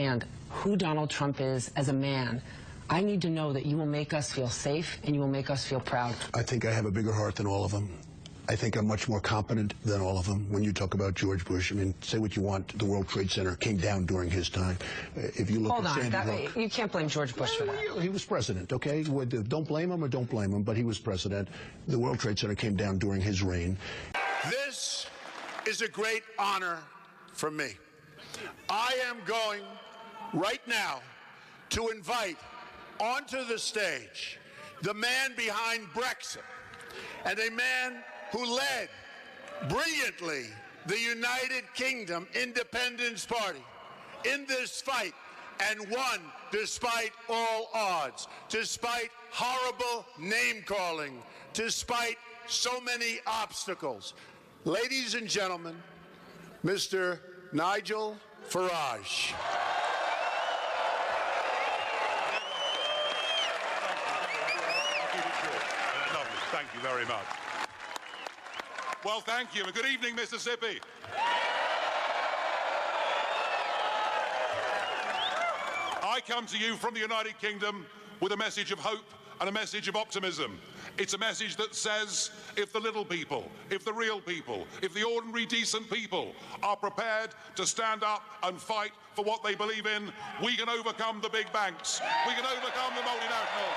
And who Donald Trump is as a man. I need to know that you will make us feel safe and you will make us feel proud. I think I have a bigger heart than all of them. I think I'm much more competent than all of them. When you talk about George Bush, I mean, say what you want, the World Trade Center came down during his time. If you look Hold at on, Sandy Hook, you can't blame George Bush for that. He was president, okay? Don't blame him or don't blame him, but he was president. The World Trade Center came down during his reign. This is a great honor for me. I am going right now to invite onto the stage the man behind Brexit and a man who led brilliantly the United Kingdom Independence Party in this fight and won despite all odds, despite horrible name-calling, despite so many obstacles. Ladies and gentlemen, Mr. Nigel Farage. Thank you very much. Well, thank you, and good evening, Mississippi. I come to you from the United Kingdom with a message of hope and a message of optimism. It's a message that says if the little people, if the real people, if the ordinary decent people are prepared to stand up and fight for what they believe in, we can overcome the big banks. We can overcome the multinationals.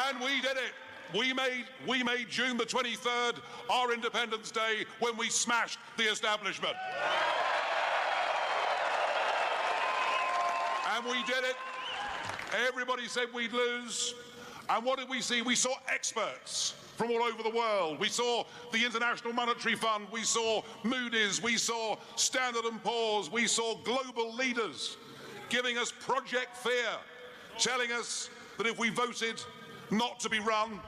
And we did it. We made June the 23rd our Independence Day when we smashed the establishment. And we did it. Everybody said we'd lose. And what did we see? We saw experts from all over the world. We saw the International Monetary Fund. We saw Moody's. We saw Standard & Poor's. We saw global leaders giving us Project Fear, telling us that if we voted not to be run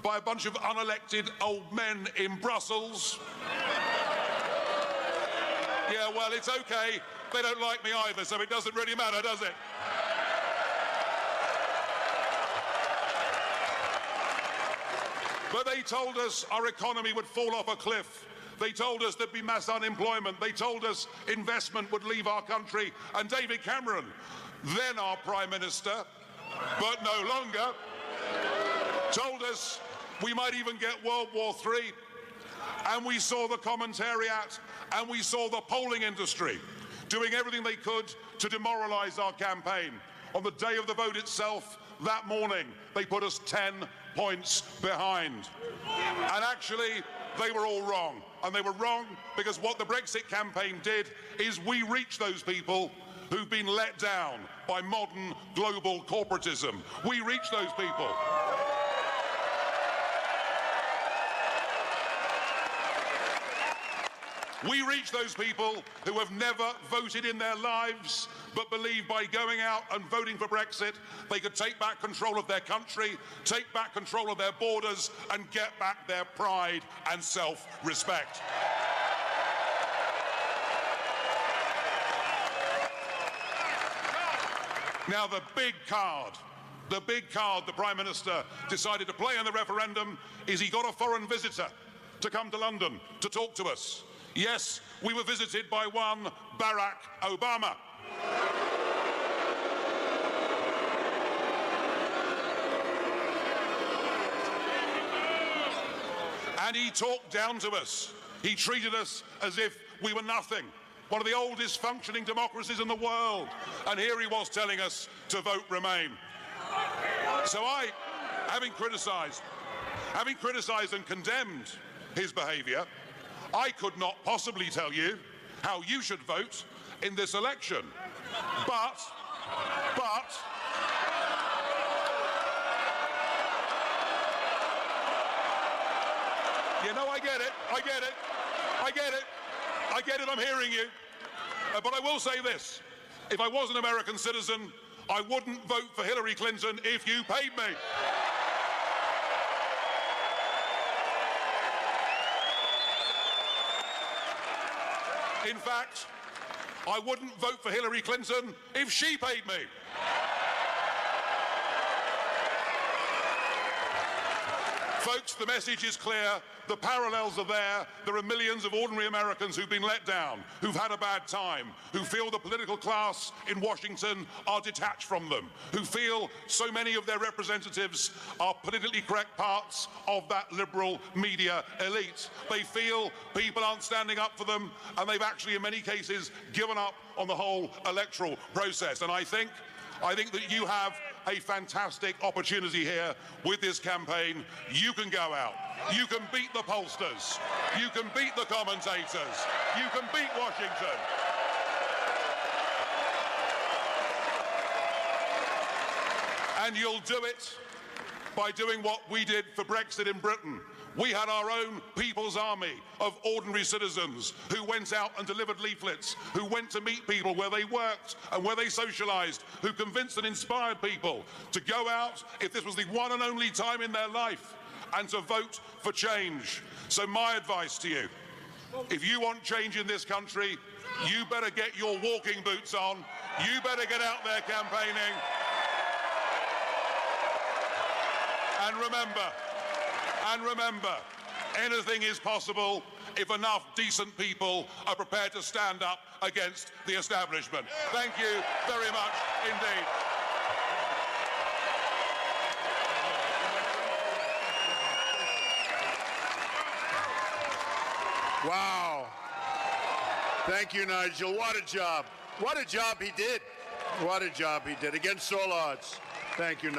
by a bunch of unelected old men in Brussels, yeah, well, it's okay. They don't like me either, so it doesn't really matter, does it? But they told us our economy would fall off a cliff. They told us there'd be mass unemployment. They told us investment would leave our country. And David Cameron, then our Prime Minister, but no longer, told us we might even get World War III. And we saw the commentariat and we saw the polling industry doing everything they could to demoralize our campaign. On the day of the vote itself, that morning, they put us 10 points behind. And actually, they were all wrong. And they were wrong because what the Brexit campaign did is we reached those people who've been let down by modern global corporatism. We reached those people. We reach those people who have never voted in their lives, but believe by going out and voting for Brexit, they could take back control of their country, take back control of their borders, and get back their pride and self-respect. Now, the big card the Prime Minister decided to play in the referendum is he got a foreign visitor to come to London to talk to us. Yes, we were visited by one Barack Obama. And he talked down to us. He treated us as if we were nothing. One of the oldest functioning democracies in the world. And here he was telling us to vote Remain. So I, having criticised and condemned his behaviour, I could not possibly tell you how you should vote in this election. But, you know, I get it, I'm hearing you. But I will say this, if I was an American citizen, I wouldn't vote for Hillary Clinton if you paid me. In fact, I wouldn't vote for Hillary Clinton if she paid me. Folks, the message is clear. The parallels are there. There are millions of ordinary Americans who've been let down, who've had a bad time, who feel the political class in Washington are detached from them, who feel so many of their representatives are politically correct parts of that liberal media elite. They feel people aren't standing up for them, and they've actually, in many cases, given up on the whole electoral process. And I think that you have a fantastic opportunity here with this campaign. You can go out. You can beat the pollsters. You can beat the commentators. You can beat Washington. And you'll do it by doing what we did for Brexit in Britain. We had our own people's army of ordinary citizens who went out and delivered leaflets, who went to meet people where they worked and where they socialised, who convinced and inspired people to go out, if this was the one and only time in their life, and to vote for change. So my advice to you, if you want change in this country, you better get your walking boots on, you better get out there campaigning, and remember, anything is possible if enough decent people are prepared to stand up against the establishment. Thank you very much indeed. Wow. Thank you, Nigel. What a job. What a job he did. What a job he did against all odds. Thank you, Nigel.